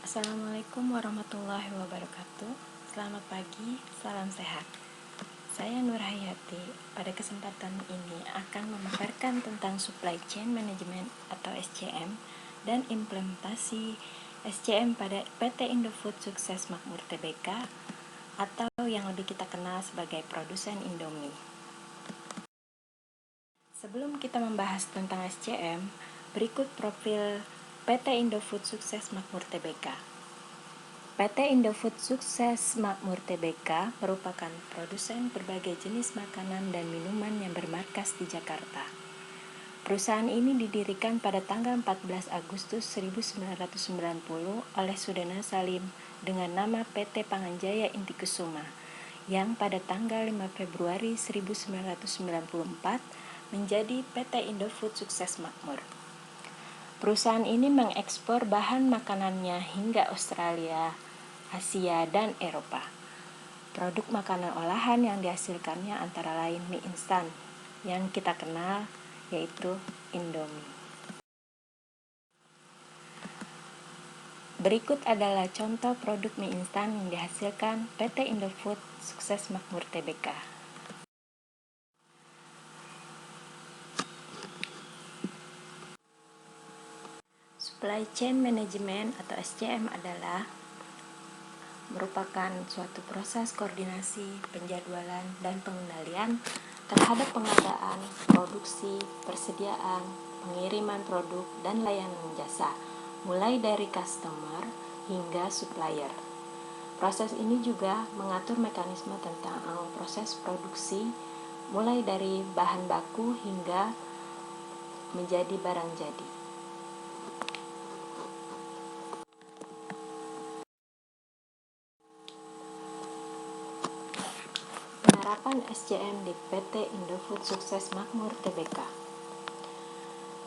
Assalamualaikum warahmatullahi wabarakatuh. Selamat pagi, salam sehat. Saya Nur Hayati. Pada kesempatan ini akan memaparkan tentang Supply Chain Management atau SCM dan implementasi SCM pada PT Indofood Sukses Makmur Tbk atau yang lebih kita kenal sebagai produsen Indomie. Sebelum kita membahas tentang SCM, berikut profil PT Indofood Sukses Makmur Tbk. PT Indofood Sukses Makmur Tbk merupakan produsen berbagai jenis makanan dan minuman yang bermarkas di Jakarta. Perusahaan ini didirikan pada tanggal 14 Agustus 1990 oleh Sudana Salim dengan nama PT Panganjaya Intikusuma yang pada tanggal 5 Februari 1994 menjadi PT Indofood Sukses Makmur. Perusahaan ini mengekspor bahan makanannya hingga Australia, Asia, dan Eropa. Produk makanan olahan yang dihasilkannya antara lain mie instan yang kita kenal yaitu Indomie. Berikut adalah contoh produk mie instan yang dihasilkan PT Indofood Sukses Makmur Tbk. Supply Chain Management atau SCM adalah merupakan suatu proses koordinasi, penjadwalan, dan pengendalian terhadap pengadaan, produksi, persediaan, pengiriman produk, dan layanan jasa, mulai dari customer hingga supplier. Proses ini juga mengatur mekanisme tentang proses produksi, mulai dari bahan baku hingga menjadi barang jadi. Penerapan SCM di PT Indofood Sukses Makmur Tbk.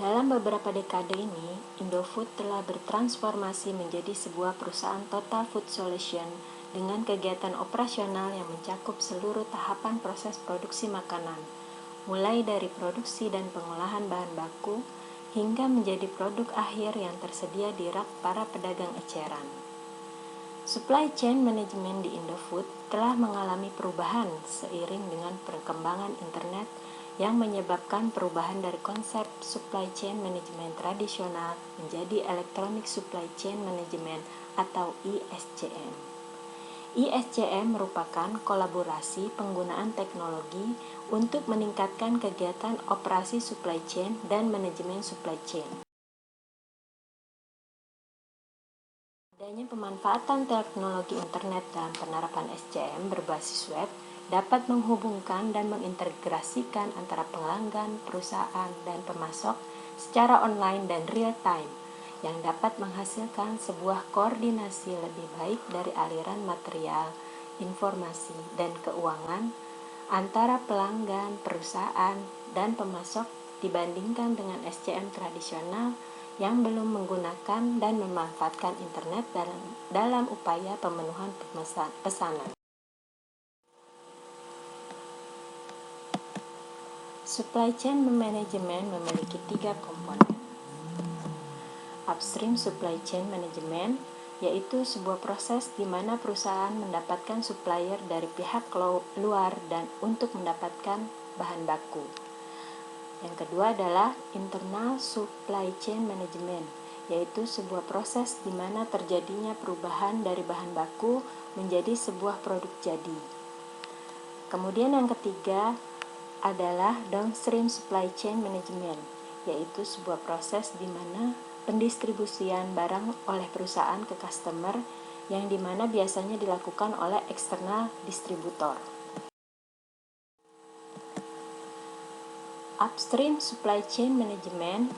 Dalam beberapa dekade ini, Indofood telah bertransformasi menjadi sebuah perusahaan total food solution dengan kegiatan operasional yang mencakup seluruh tahapan proses produksi makanan, mulai dari produksi dan pengolahan bahan baku hingga menjadi produk akhir yang tersedia di rak para pedagang eceran. Supply chain management di Indofood telah mengalami perubahan seiring dengan perkembangan internet yang menyebabkan perubahan dari konsep supply chain management tradisional menjadi electronic supply chain management atau ISCM. ISCM merupakan kolaborasi penggunaan teknologi untuk meningkatkan kegiatan operasi supply chain dan manajemen supply chain. Adanya pemanfaatan teknologi internet dalam penerapan SCM berbasis web dapat menghubungkan dan mengintegrasikan antara pelanggan, perusahaan, dan pemasok secara online dan real time yang dapat menghasilkan sebuah koordinasi lebih baik dari aliran material, informasi, dan keuangan antara pelanggan, perusahaan, dan pemasok dibandingkan dengan SCM tradisional yang belum menggunakan dan memanfaatkan internet dalam upaya pemenuhan pesanan. Supply chain management memiliki 3 komponen. Upstream supply chain management yaitu sebuah proses di mana perusahaan mendapatkan supplier dari pihak luar dan untuk mendapatkan bahan baku. Yang kedua adalah internal supply chain management, yaitu sebuah proses di mana terjadinya perubahan dari bahan baku menjadi sebuah produk jadi. Kemudian yang ketiga adalah downstream supply chain management, yaitu sebuah proses di mana pendistribusian barang oleh perusahaan ke customer yang dimana biasanya dilakukan oleh eksternal distributor. Upstream supply chain management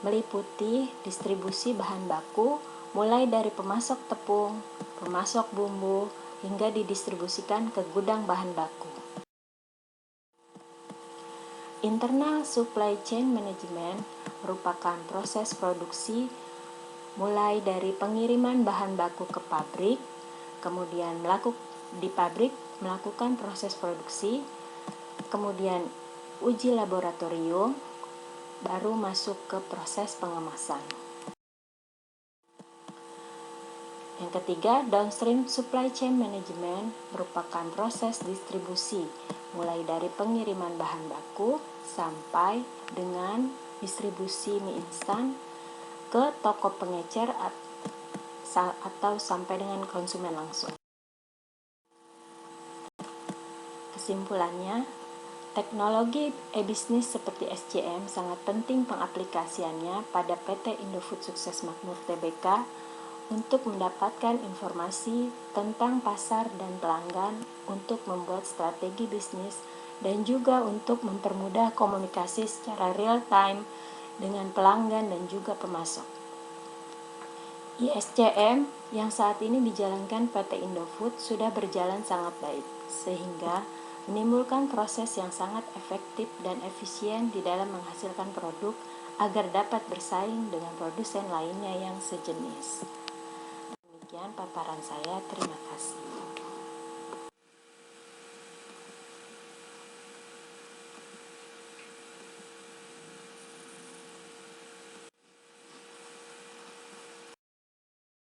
meliputi distribusi bahan baku mulai dari pemasok tepung, pemasok bumbu, hingga didistribusikan ke gudang bahan baku. Internal supply chain management merupakan proses produksi mulai dari pengiriman bahan baku ke pabrik, kemudian di pabrik melakukan proses produksi, kemudian uji laboratorium, baru masuk ke proses pengemasan. Yang ketiga, downstream supply chain management merupakan proses distribusi, mulai dari pengiriman bahan baku sampai dengan distribusi mie instan ke toko pengecer atau sampai dengan konsumen langsung. Kesimpulannya, teknologi e-bisnis seperti SCM sangat penting pengaplikasiannya pada PT Indofood Sukses Makmur Tbk untuk mendapatkan informasi tentang pasar dan pelanggan, untuk membuat strategi bisnis, dan juga untuk mempermudah komunikasi secara real time dengan pelanggan dan juga pemasok. ISCM yang saat ini dijalankan PT Indofood sudah berjalan sangat baik, sehingga menimbulkan proses yang sangat efektif dan efisien di dalam menghasilkan produk agar dapat bersaing dengan produsen lainnya yang sejenis. Demikian paparan saya, terima kasih.